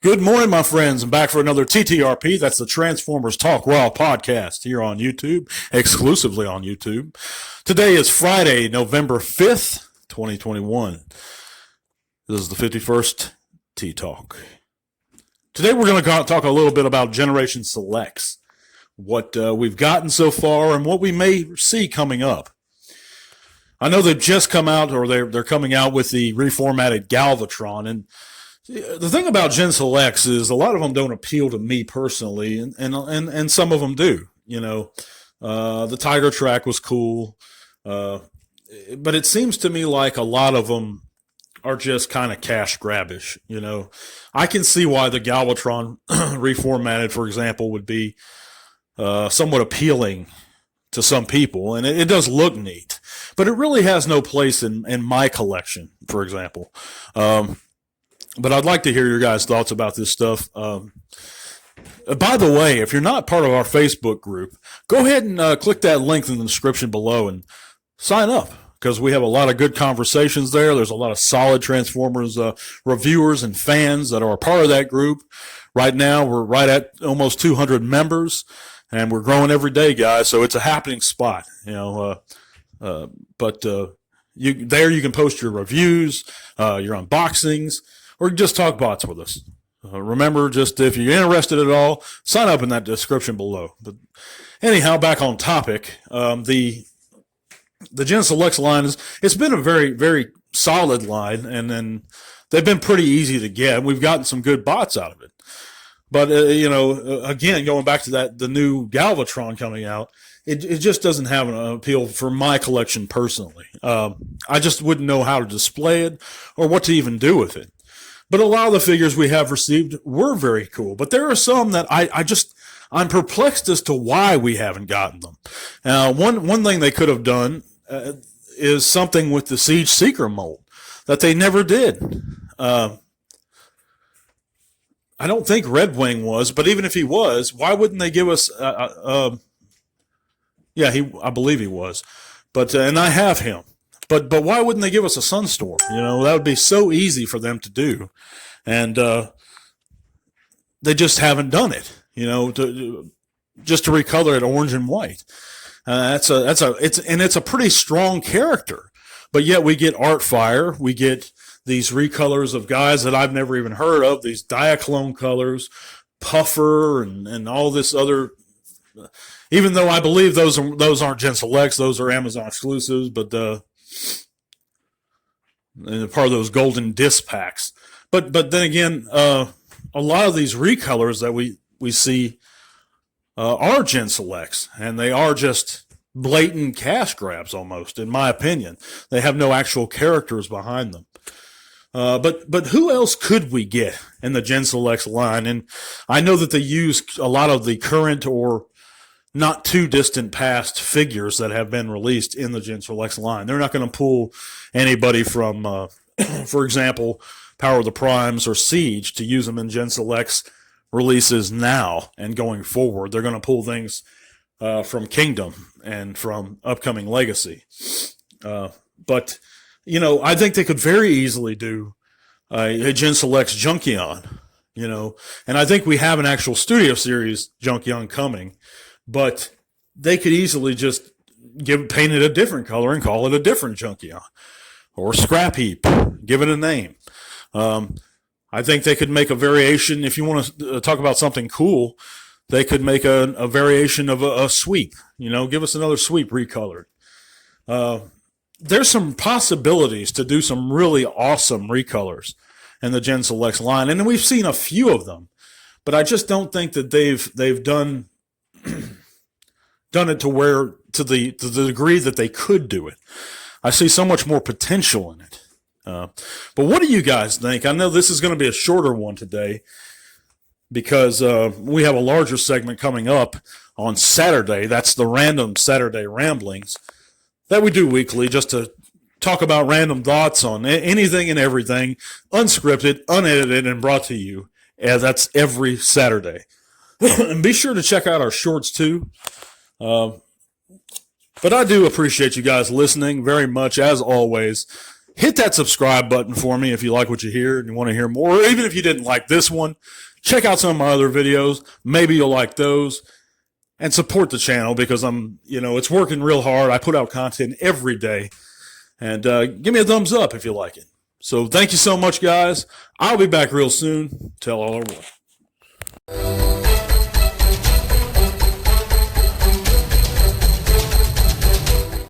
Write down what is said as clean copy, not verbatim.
Good morning, my friends. I'm back for another TTRP. That's the Transformers Talk Raw podcast here on YouTube, exclusively on YouTube. Today is Friday, November 5th, 2021. This is the 51st T-Talk. Today we're going to talk a little bit about Generation Selects, what we've gotten so far and what we may see coming up. I know they've just come out, or they're coming out with the reformatted Galvatron, and the thing about Gen Selects is a lot of them don't appeal to me personally, and some of them do. You know, the Tiger Track was cool, but it seems to me like a lot of them are just kind of cash grabbish. You know, I can see why the Galvatron reformatted, for example, would be somewhat appealing to some people, and it does look neat, but it really has no place in my collection, for example. But I'd like to hear your guys' thoughts about this stuff. By the way, if you're not part of our Facebook group, go ahead and click that link in the description below and sign up, because we have a lot of good conversations there. There's a lot of solid Transformers reviewers and fans that are a part of that group. Right now, we're right at almost 200 members, and we're growing every day, guys. So it's a happening spot, you know. You can post your reviews, your unboxings, or just talk bots with us. Remember, just if you're interested at all, sign up in that description below. But anyhow, back on topic, the Gen Selects line it's been a very, very solid line, and then they've been pretty easy to get. We've gotten some good bots out of it. But, again, going back to the new Galvatron coming out, it just doesn't have an appeal for my collection personally. I just wouldn't know how to display it or what to even do with it. But a lot of the figures we have received were very cool. But there are some that I'm perplexed as to why we haven't gotten them. One thing they could have done is something with the Siege Seeker mold that they never did. I don't think Red Wing was, but even if he was, why wouldn't they give us? I believe he was, but and I have him. But why wouldn't they give us a Sunstorm? You know, that would be so easy for them to do, and they just haven't done it. You know, just to recolor it orange and white. It's a pretty strong character, but yet we get Artfire, we get these recolors of guys that I've never even heard of, these Diaclone colors, Puffer, and all this other. Even though I believe those aren't Gen Selects, those are Amazon exclusives, but and part of those golden disc packs. But then again, a lot of these recolors that we see are Gen Selects, and they are just blatant cash grabs almost, in my opinion. They have no actual characters behind them. But who else could we get in the Gen Selects line? And I know that they use a lot of the current or not too distant past figures that have been released in the Gen Selects line. They're not going to pull anybody from, for example, Power of the Primes or Siege to use them in Gen Selects releases now and going forward. They're going to pull things from Kingdom and from upcoming Legacy. But, you know, I think they could very easily do a Gen Selects Junkion, you know, and I think we have an actual Studio Series Junkion coming. But they could easily just paint it a different color and call it a different Junkion or Scrap Heap, give it a name. I think they could make a variation. If you want to talk about something cool, they could make a variation of a sweep. You know, give us another sweep recolored. There's some possibilities to do some really awesome recolors in the Gen Selects line, and we've seen a few of them. But I just don't think that they've done it to the degree that they could do it. I see so much more potential in it. But what do you guys think? I know this is going to be a shorter one today because we have a larger segment coming up on Saturday. That's the Random Saturday Ramblings that we do weekly, just to talk about random thoughts on anything and everything, unscripted, unedited, and brought to you. And that's every Saturday. And be sure to check out our shorts too. But I do appreciate you guys listening very much, as always. hit that subscribe button for me if you like what you hear and you want to hear more. Or even if you didn't like this one, check out some of my other videos. Maybe you'll like those. And support the channel because it's working real hard. I put out content every day. And give me a thumbs up if you like it. So thank you so much, guys. I'll be back real soon. Tell all our one.